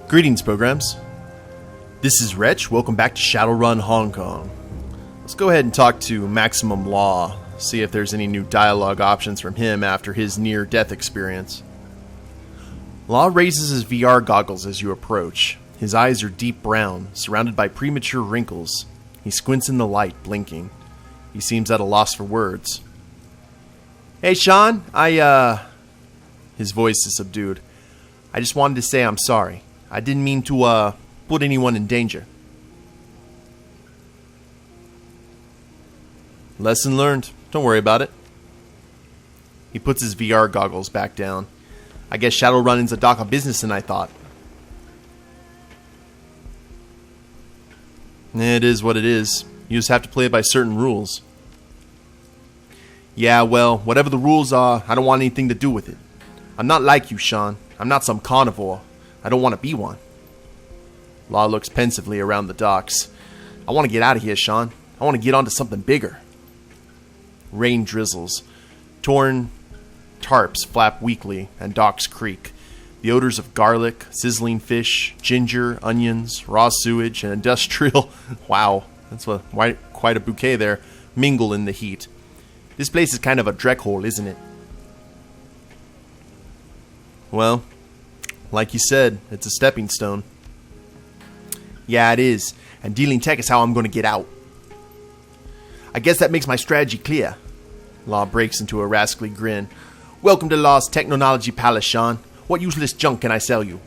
Greetings, programs. This is Wretch. Welcome back to Shadowrun Hong Kong. Let's go ahead and talk to Maximum Law, see if there's any new dialogue options from him after his near-death experience. Law raises his VR goggles as you approach. His eyes are deep brown, surrounded by premature wrinkles. He squints in the light, blinking. He seems at a loss for words. Hey, Shan, His voice is subdued. I just wanted to say I'm sorry. I didn't mean to, put anyone in danger. Lesson learned. Don't worry about it. He puts his VR goggles back down. I guess Shadowrunning's a darker business than I thought. It is what it is. You just have to play it by certain rules. Yeah, well, whatever the rules are, I don't want anything to do with it. I'm not like you, Shan. I'm not some carnivore. I don't want to be one. Law looks pensively around the docks. I want to get out of here, Shan. I want to get onto something bigger. Rain drizzles. Torn tarps flap weakly, and docks creak. The odors of garlic, sizzling fish, ginger, onions, raw sewage, and industrial... Wow, that's quite a bouquet there. Mingle in the heat. This place is kind of a dreck hole, isn't it? Well, like you said, it's a stepping stone. Yeah, it is. And dealing tech is how I'm going to get out. I guess that makes my strategy clear. Law breaks into a rascally grin. Welcome to Law's Technology Palace, Shan. What useless junk can I sell you?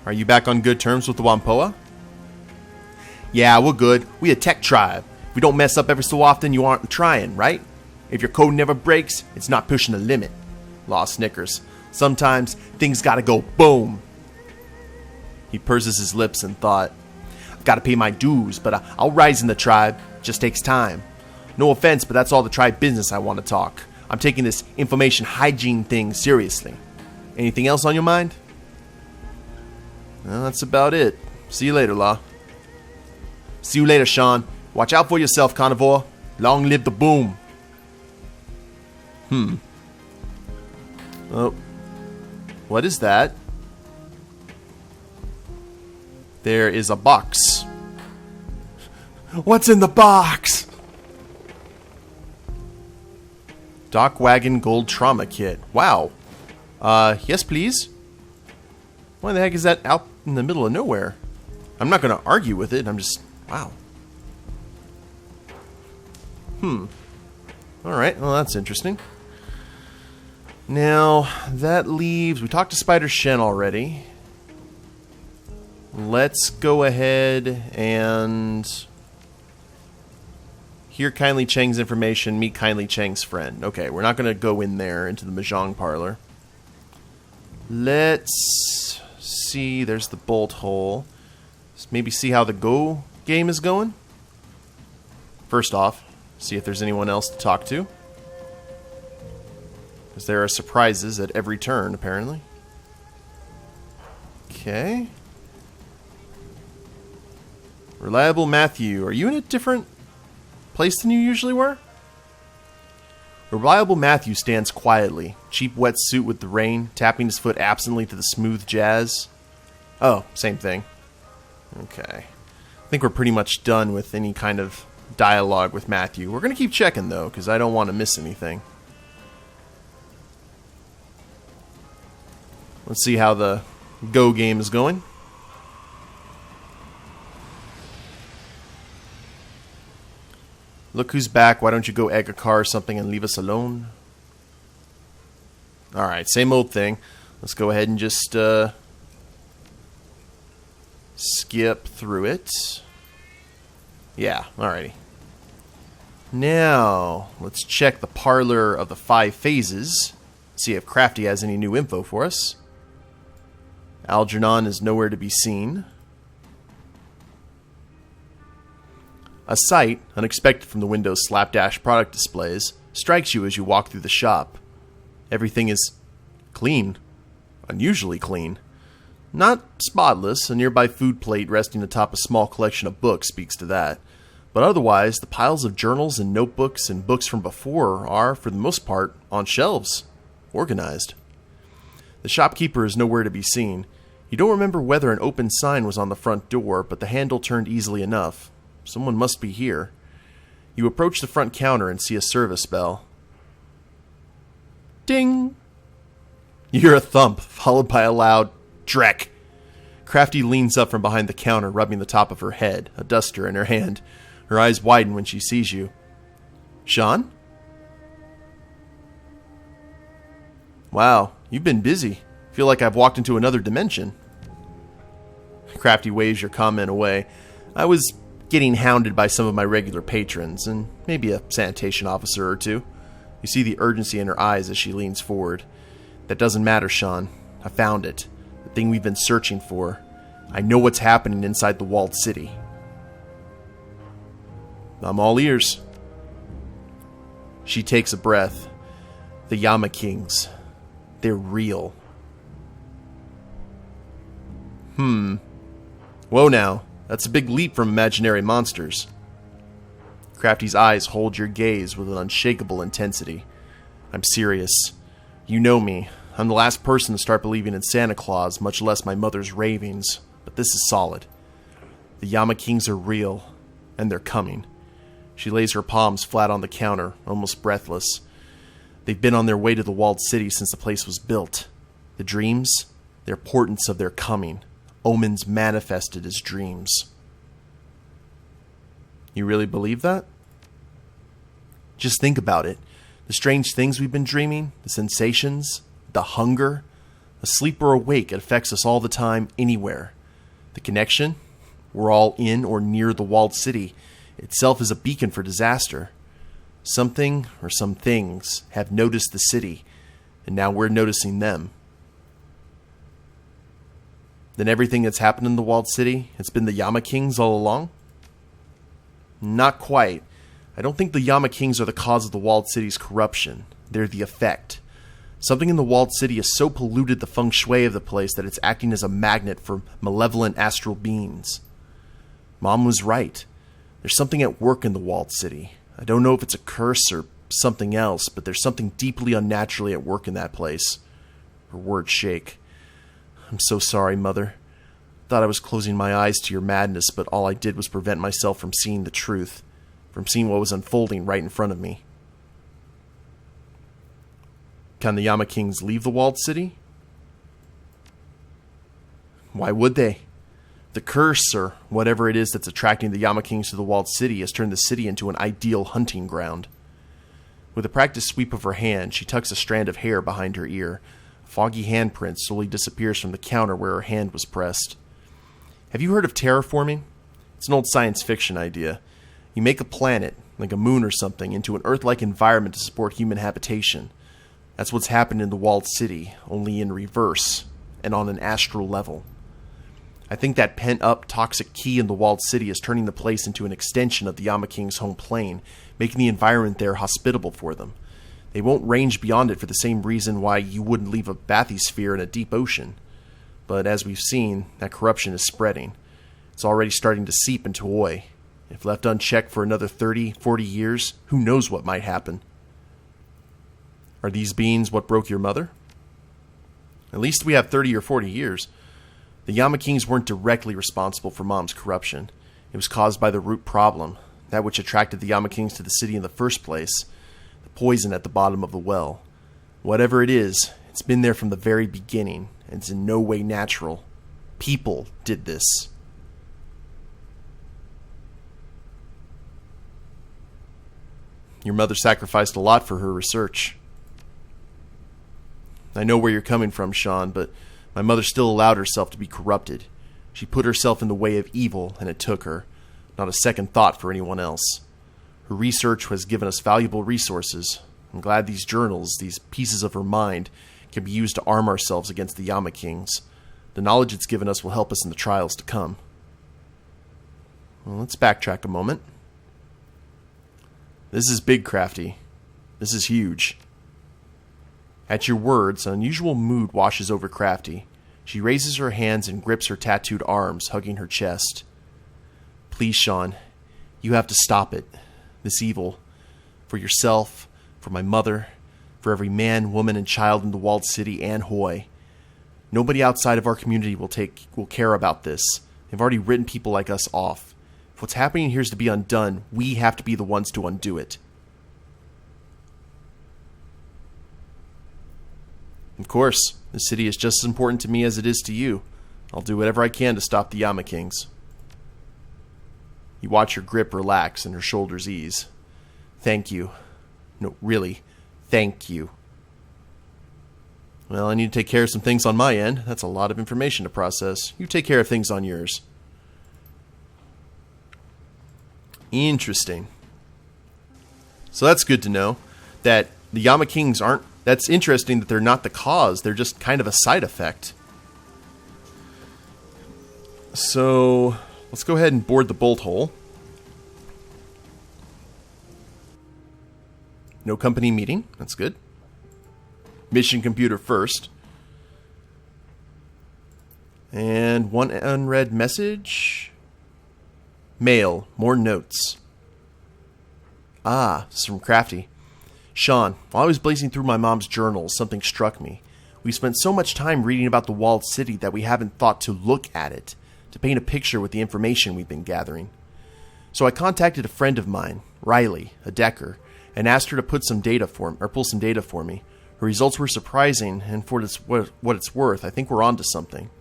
Are you back on good terms with the Wampoa? Yeah, we're good. We a tech tribe. If we don't mess up every so often, you aren't trying, right? If your code never breaks, it's not pushing the limit. Law snickers. Sometimes things gotta go boom. He purses his lips in thought. I've gotta pay my dues, but I'll rise in the tribe. Just takes time. No offense, but that's all the tribe business I want to talk. I'm taking this information hygiene thing seriously. Anything else on your mind? Well, that's about it. See you later, Law. See you later, Shan. Watch out for yourself, carnivore. Long live the boom. Oh. What is that? There is a box. What's in the box? Dock Wagon Gold Trauma Kit. Wow. Yes, please. Why the heck is that out in the middle of nowhere? I'm not going to argue with it. I'm just... Wow. Alright, well, that's interesting. Now, that leaves... We talked to Spider Shan already. Let's go ahead and... Hear Kindly Chang's information, meet Kindly Chang's friend. Okay, we're not going to go in there into the Mahjong parlor. Let's see. There's the bolt hole. Let's maybe see how the Go game is going. First off, see if there's anyone else to talk to. Because there are surprises at every turn, apparently. Okay. Reliable Matthew. Are you in a different place than you usually were? Reliable Matthew stands quietly, cheap wet suit with the rain, tapping his foot absently to the smooth jazz. Oh, same thing. Okay. I think we're pretty much done with any kind of dialogue with Matthew. We're going to keep checking, though, because I don't want to miss anything. Let's see how the Go game is going. Look who's back. Why don't you go egg a car or something and leave us alone? Alright, same old thing. Let's go ahead and just skip through it. Yeah, alrighty. Now, let's check the parlor of the 5 phases. See if Crafty has any new info for us. Algernon is nowhere to be seen. A sight, unexpected from the window's slapdash product displays, strikes you as you walk through the shop. Everything is clean. Unusually clean. Not spotless, a nearby food plate resting atop a small collection of books speaks to that. But otherwise, the piles of journals and notebooks and books from before are, for the most part, on shelves, organized. The shopkeeper is nowhere to be seen. You don't remember whether an open sign was on the front door, but the handle turned easily enough. Someone must be here. You approach the front counter and see a service bell. Ding! You hear a thump, followed by a loud dreck. Crafty leans up from behind the counter, rubbing the top of her head, a duster in her hand. Her eyes widen when she sees you. Shan? Wow, you've been busy. Feel like I've walked into another dimension. Crafty waves your comment away. I was getting hounded by some of my regular patrons, and maybe a sanitation officer or two. You see the urgency in her eyes as she leans forward. That doesn't matter, Shan. I found it. The thing we've been searching for. I know what's happening inside the walled city. I'm all ears. She takes a breath. The Yama Kings. They're real. Whoa now. That's a big leap from imaginary monsters. Crafty's eyes hold your gaze with an unshakable intensity. I'm serious. You know me. I'm the last person to start believing in Santa Claus, much less my mother's ravings. But this is solid. The Yama Kings are real, and they're coming. She lays her palms flat on the counter, almost breathless. They've been on their way to the walled city since the place was built. The dreams, they're portents of their coming. Omens manifested as dreams. You really believe that? Just think about it. The strange things we've been dreaming, the sensations, the hunger. Asleep or awake, it affects us all the time, anywhere. The connection? We're all in or near the walled city. Itself is a beacon for disaster. Something or some things have noticed the city, and now we're noticing them. Then everything that's happened in the walled city, it's been the Yama Kings all along? Not quite. I don't think the Yama Kings are the cause of the walled city's corruption. They're the effect. Something in the walled city has so polluted the feng shui of the place that it's acting as a magnet for malevolent astral beings. Mom was right. There's something at work in the walled city. I don't know if it's a curse or something else, but there's something deeply unnaturally at work in that place. Her words shake. I'm so sorry, Mother. Thought I was closing my eyes to your madness, but all I did was prevent myself from seeing the truth, from seeing what was unfolding right in front of me. Can the Yama Kings leave the walled city? Why would they? The curse, or whatever it is that's attracting the Yama Kings to the walled city, has turned the city into an ideal hunting ground. With a practiced sweep of her hand, she tucks a strand of hair behind her ear. A foggy handprint slowly disappears from the counter where her hand was pressed. Have you heard of terraforming? It's an old science fiction idea. You make a planet, like a moon or something, into an Earth-like environment to support human habitation. That's what's happened in the walled city, only in reverse, and on an astral level. I think that pent-up, toxic key in the walled city is turning the place into an extension of the Yama King's home plane, making the environment there hospitable for them. They won't range beyond it for the same reason why you wouldn't leave a bathysphere in a deep ocean. But as we've seen, that corruption is spreading. It's already starting to seep into Oi. If left unchecked for another 30, 40 years, who knows what might happen? Are these beings what broke your mother? At least we have 30 or 40 years. The Yama Kings weren't directly responsible for Mom's corruption. It was caused by the root problem, that which attracted the Yama Kings to the city in the first place, the poison at the bottom of the well. Whatever it is, it's been there from the very beginning, and it's in no way natural. People did this. Your mother sacrificed a lot for her research. I know where you're coming from, Shan, but my mother still allowed herself to be corrupted. She put herself in the way of evil, and it took her. Not a second thought for anyone else. Her research has given us valuable resources. I'm glad these journals, these pieces of her mind, can be used to arm ourselves against the Yama Kings. The knowledge it's given us will help us in the trials to come. Well, let's backtrack a moment. This is big, Crafty. This is huge. At your words, an unusual mood washes over Crafty. She raises her hands and grips her tattooed arms, hugging her chest. Please, Shan, you have to stop it. This evil. For yourself, for my mother, for every man, woman, and child in the walled city and Hoi. Nobody outside of our community will care about this. They've already written people like us off. If what's happening here is to be undone, we have to be the ones to undo it. Of course, the city is just as important to me as it is to you. I'll do whatever I can to stop the Yama Kings. You watch her grip relax and her shoulders ease. Thank you. No, really, thank you. Well, I need to take care of some things on my end. That's a lot of information to process. You take care of things on yours. Interesting. So that's good to know that the Yama Kings aren't... That's interesting that they're not the cause. They're just kind of a side effect. So let's go ahead and board the bolt hole. No company meeting. That's good. Mission computer first. And one unread message. Mail. More notes. Ah, this is from Crafty. Shan, while I was blazing through my mom's journals, something struck me. We spent so much time reading about the walled city that we haven't thought to look at it, to paint a picture with the information we've been gathering. So I contacted a friend of mine, Riley, a Decker, and asked her to pull some data for me. Her results were surprising, and for what it's worth, I think we're onto something.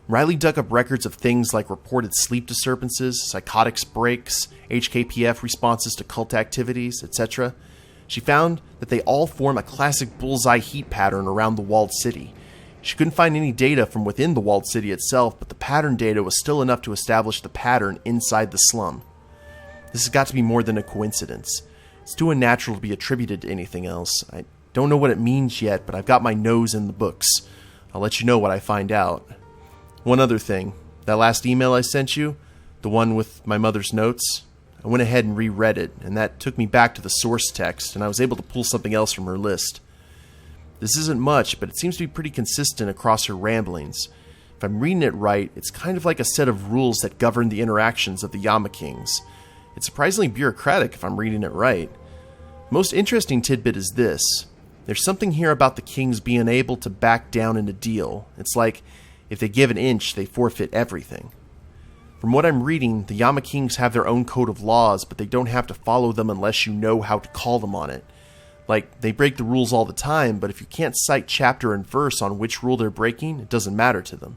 Riley dug up records of things like reported sleep disturbances, psychotics breaks, HKPF responses to cult activities, etc. She found that they all form a classic bullseye heat pattern around the walled city. She couldn't find any data from within the walled city itself, but the pattern data was still enough to establish the pattern inside the slum. This has got to be more than a coincidence. It's too unnatural to be attributed to anything else. I don't know what it means yet, but I've got my nose in the books. I'll let you know what I find out. One other thing. That last email I sent you, the one with my mother's notes, I went ahead and reread it, and that took me back to the source text, and I was able to pull something else from her list. This isn't much, but it seems to be pretty consistent across her ramblings. If I'm reading it right, it's kind of like a set of rules that govern the interactions of the Yama Kings. It's surprisingly bureaucratic if I'm reading it right. Most interesting tidbit is this. There's something here about the Kings being able to back down in a deal. It's like, if they give an inch, they forfeit everything. From what I'm reading, the Yama Kings have their own code of laws, but they don't have to follow them unless you know how to call them on it. Like, they break the rules all the time, but if you can't cite chapter and verse on which rule they're breaking, it doesn't matter to them.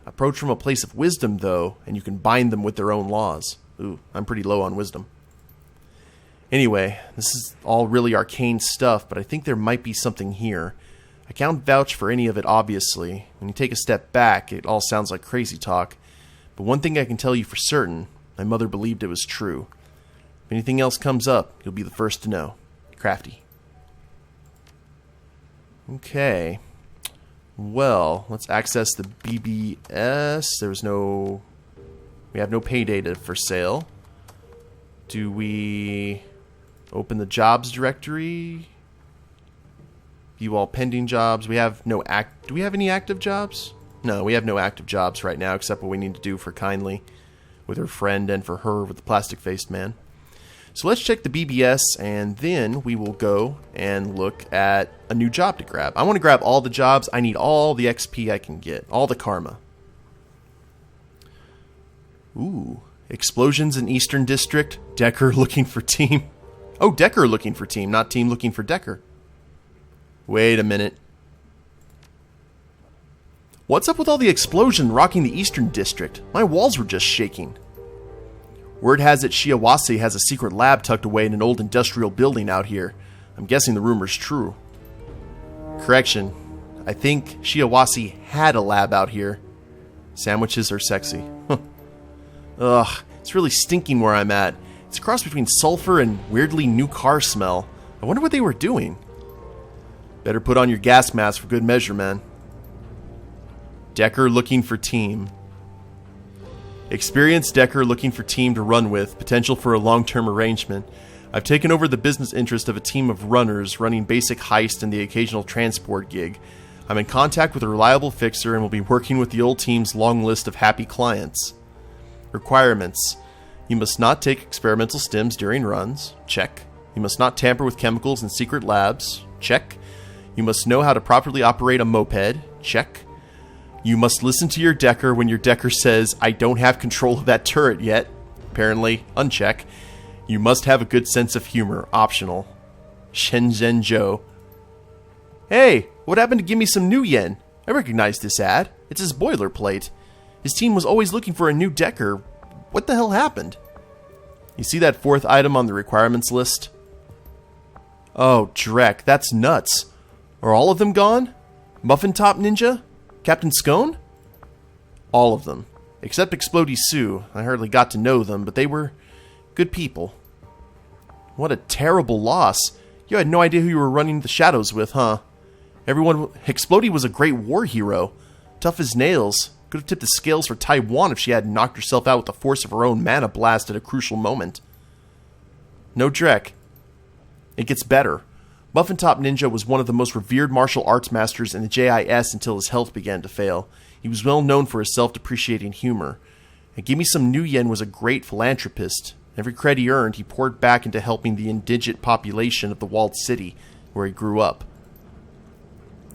Approach from a place of wisdom, though, and you can bind them with their own laws. Ooh, I'm pretty low on wisdom. Anyway, this is all really arcane stuff, but I think there might be something here. I can't vouch for any of it, obviously. When you take a step back, it all sounds like crazy talk. But one thing I can tell you for certain, my mother believed it was true. If anything else comes up, you'll be the first to know. Crafty. Okay. Well, let's access the BBS. We have no pay data for sale. Do we open the jobs directory? View all pending jobs. Do we have any active jobs? No, we have no active jobs right now except what we need to do for Kindly with her friend and for her with the plastic-faced man. So let's check the BBS, and then we will go and look at a new job to grab. I want to grab all the jobs. I need all the XP I can get, all the karma. Ooh, explosions in Eastern District. Decker looking for team. Oh, Decker looking for team, not team looking for Decker. Wait a minute. What's up with all the explosion rocking the Eastern District? My walls were just shaking. Word has it Shiawase has a secret lab tucked away in an old industrial building out here. I'm guessing the rumor's true. Correction. I think Shiawase had a lab out here. Sandwiches are sexy. Ugh, it's really stinking where I'm at. It's a cross between sulfur and weirdly new car smell. I wonder what they were doing. Better put on your gas mask for good measure, man. Decker looking for team. Experienced Decker looking for team to run with, potential for a long-term arrangement. I've taken over the business interest of a team of runners running basic heist and the occasional transport gig. I'm in contact with a reliable fixer and will be working with the old team's long list of happy clients. Requirements. You must not take experimental stims during runs. Check. You must not tamper with chemicals in secret labs. Check. You must know how to properly operate a moped. Check. You must listen to your decker when your decker says, I don't have control of that turret yet. Apparently, uncheck. You must have a good sense of humor. Optional. Shenzhen Joe. Hey, what happened to give me some new yen? I recognize this ad. It's his boilerplate. His team was always looking for a new decker. What the hell happened? You see that fourth item on the requirements list? Oh, Drek, that's nuts. Are all of them gone? Muffin Top Ninja? Captain Scone? All of them. Except Explodey Sue. I hardly got to know them, but they were good people. What a terrible loss. You had no idea who you were running the shadows with, huh? Explodey was a great war hero. Tough as nails. Could have tipped the scales for Taiwan if she hadn't knocked herself out with the force of her own mana blast at a crucial moment. No Drek. It gets better. Muffin Top Ninja was one of the most revered martial arts masters in the JIS until his health began to fail. He was well known for his self-depreciating humor. And Gimme Some New Yen was a great philanthropist. Every credit he earned, he poured back into helping the indigent population of the walled city where he grew up.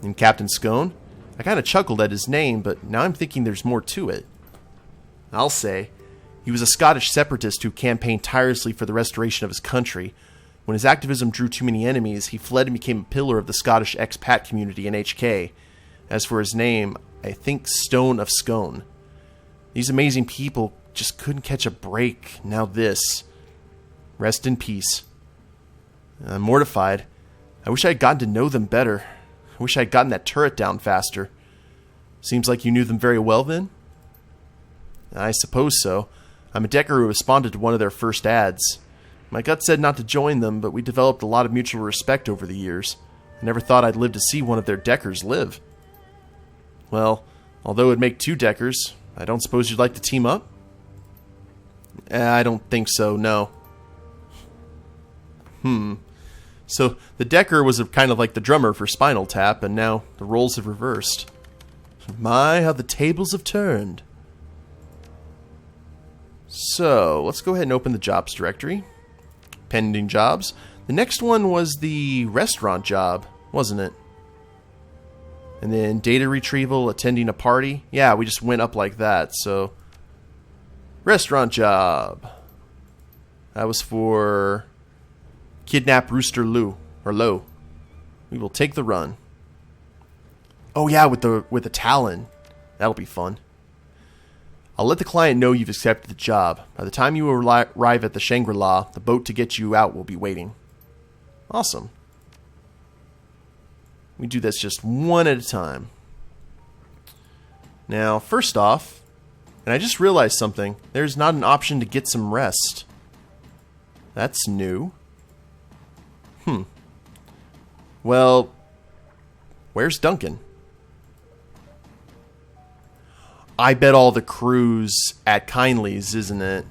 And Captain Scone? I kind of chuckled at his name, but now I'm thinking there's more to it. I'll say, he was a Scottish separatist who campaigned tirelessly for the restoration of his country. When his activism drew too many enemies, he fled and became a pillar of the Scottish expat community in HK. As for his name, I think Stone of Scone. These amazing people just couldn't catch a break. Now this. Rest in peace. I'm mortified. I wish I had gotten to know them better. I wish I had gotten that turret down faster. Seems like you knew them very well then? I suppose so. I'm a decker who responded to one of their first ads. My gut said not to join them, but we developed a lot of mutual respect over the years. I never thought I'd live to see one of their deckers live. Well, although it'd make two deckers, I don't suppose you'd like to team up? I don't think so, no. So the decker was kind of like the drummer for Spinal Tap, and now the roles have reversed. My, how the tables have turned. So, let's go ahead and open the jobs directory. Pending jobs. The next one was the restaurant job, wasn't it? And then data retrieval, attending a party. Yeah, we just went up like that, so... Restaurant job. That was for... Kidnap Rooster Lou. Or Low. We will take the run. Oh yeah, with the Talon. That'll be fun. I'll let the client know you've accepted the job. By the time you arrive at the Shangri-La, the boat to get you out will be waiting. Awesome. We do this just one at a time. Now, first off, and I just realized something. There's not an option to get some rest. That's new. Well, where's Duncan? I bet all the crew's at Kindly's, isn't it?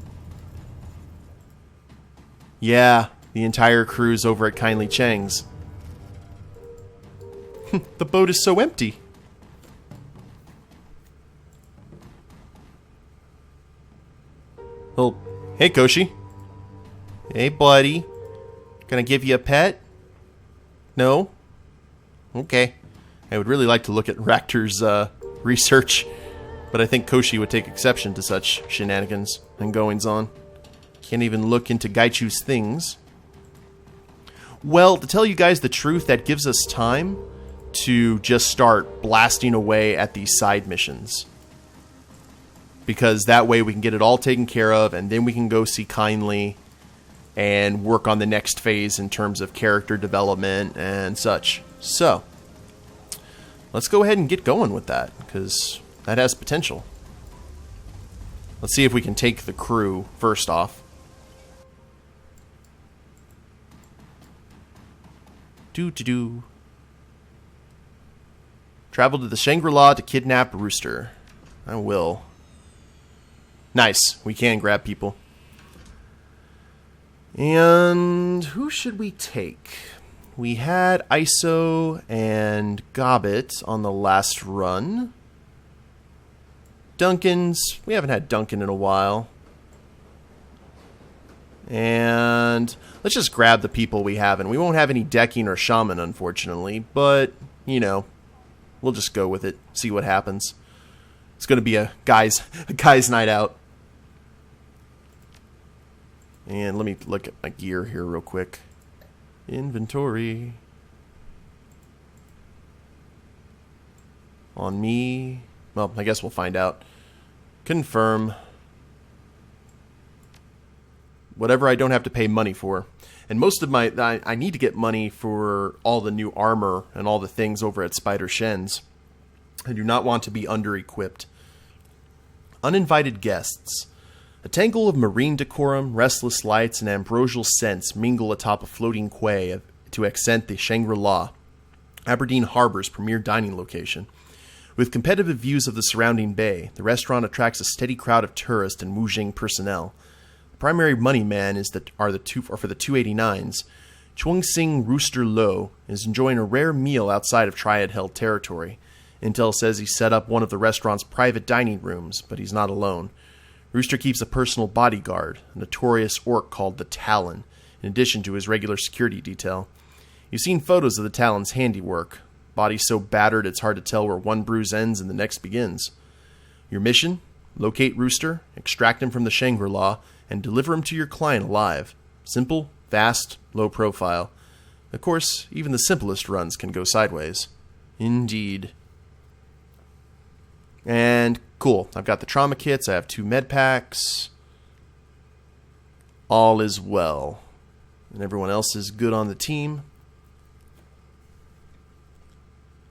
Yeah, the entire crew's over at Kindly Chang's. The boat is so empty. Oh, hey Koshi. Hey buddy. Gonna give you a pet? No? Okay. I would really like to look at Ractor's research, but I think Koshi would take exception to such shenanigans and goings-on. Can't even look into Gaichu's things. Well, to tell you guys the truth, that gives us time to just start blasting away at these side missions. Because that way we can get it all taken care of, and then we can go see Kindly and work on the next phase in terms of character development and such. So, let's go ahead and get going with that, because that has potential. Let's see if we can take the crew first off. Do. Travel to the Shangri-La to kidnap Rooster. I will. Nice. We can grab people. And who should we take? We had ISO and Gobbet on the last run. Duncan's. We haven't had Duncan in a while. And let's just grab the people we have. And we won't have any decking or shaman, unfortunately. But, you know, we'll just go with it. See what happens. It's going to be a guy's night out. And let me look at my gear here real quick. Inventory. On me. Well, I guess we'll find out. Confirm. Whatever I don't have to pay money for. And most of my... I need to get money for all the new armor and all the things over at Spider Shen's. I do not want to be under-equipped. Uninvited guests. A tangle of marine decorum, restless lights, and ambrosial scents mingle atop a floating quay to accent the Shangri-La, Aberdeen Harbor's premier dining location. With competitive views of the surrounding bay, the restaurant attracts a steady crowd of tourists and Wujing personnel. The primary money man for the 289s. Chuang Sing Rooster Lo is enjoying a rare meal outside of Triad-held territory. Intel says he set up one of the restaurant's private dining rooms, but he's not alone. Rooster keeps a personal bodyguard, a notorious orc called the Talon, in addition to his regular security detail. You've seen photos of the Talon's handiwork. Body so battered it's hard to tell where one bruise ends and the next begins. Your mission? Locate Rooster, extract him from the Shangri-La, and deliver him to your client alive. Simple, fast, low profile. Of course, even the simplest runs can go sideways. Indeed. And cool, I've got the trauma kits, I have 2 med packs. All is well. And everyone else is good on the team.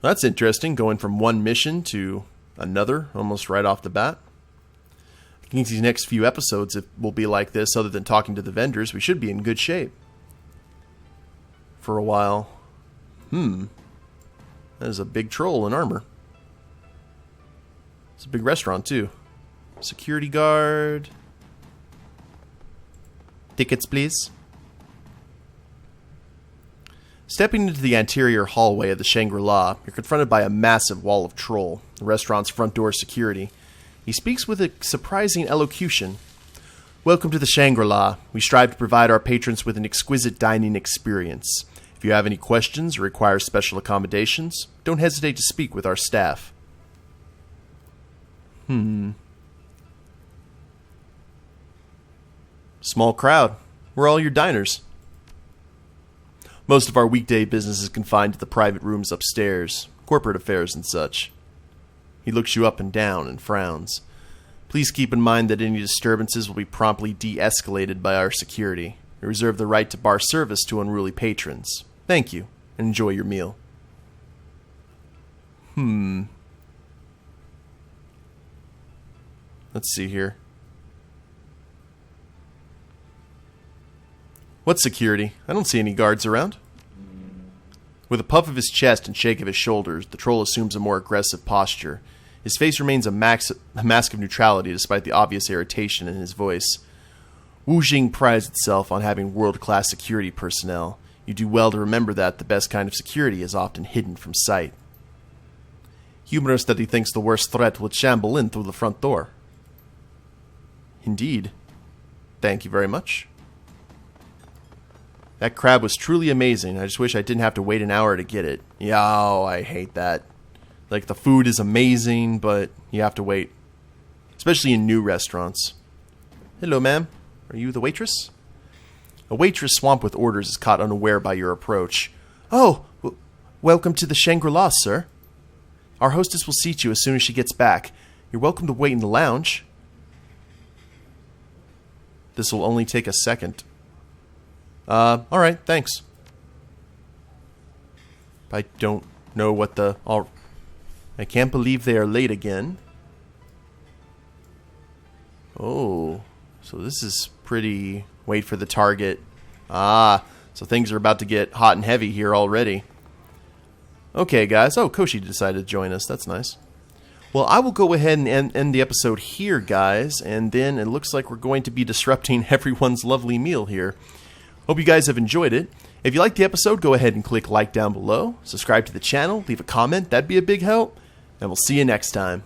That's interesting, going from one mission to another, almost right off the bat. I think these next few episodes will be like this, other than talking to the vendors. We should be in good shape. For a while. That is a big troll in armor. It's a big restaurant, too. Security guard. Tickets, please. Stepping into the anterior hallway of the Shangri-La, you're confronted by a massive wall of troll, the restaurant's front door security. He speaks with a surprising elocution. Welcome to the Shangri-La. We strive to provide our patrons with an exquisite dining experience. If you have any questions or require special accommodations, don't hesitate to speak with our staff. Small crowd. We're all your diners. Most of our weekday business is confined to the private rooms upstairs, corporate affairs and such. He looks you up and down and frowns. Please keep in mind that any disturbances will be promptly de-escalated by our security. We reserve the right to bar service to unruly patrons. Thank you, and enjoy your meal. Let's see here. What security? I don't see any guards around. With a puff of his chest and shake of his shoulders, the troll assumes a more aggressive posture. His face remains a mask of neutrality despite the obvious irritation in his voice. Wujing prides itself on having world-class security personnel. You do well to remember that the best kind of security is often hidden from sight. Humorous that he thinks the worst threat would shamble in through the front door. Indeed. Thank you very much. That crab was truly amazing. I just wish I didn't have to wait an hour to get it. Oh, I hate that. Like, the food is amazing, but you have to wait. Especially in new restaurants. Hello, ma'am. Are you the waitress? A waitress swamped with orders is caught unaware by your approach. Oh, welcome to the Shangri-La, sir. Our hostess will seat you as soon as she gets back. You're welcome to wait in the lounge. This will only take a second. Alright, thanks. I don't know what the... I can't believe they are late again. Oh, so this is pretty... Wait for the target. So things are about to get hot and heavy here already. Okay, guys. Oh, Koshi decided to join us. That's nice. Well, I will go ahead and end the episode here, guys. And then it looks like we're going to be disrupting everyone's lovely meal here. Hope you guys have enjoyed it. If you liked the episode, go ahead and click like down below. Subscribe to the channel. Leave a comment. That'd be a big help. And we'll see you next time.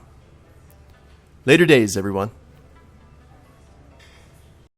Later days, everyone.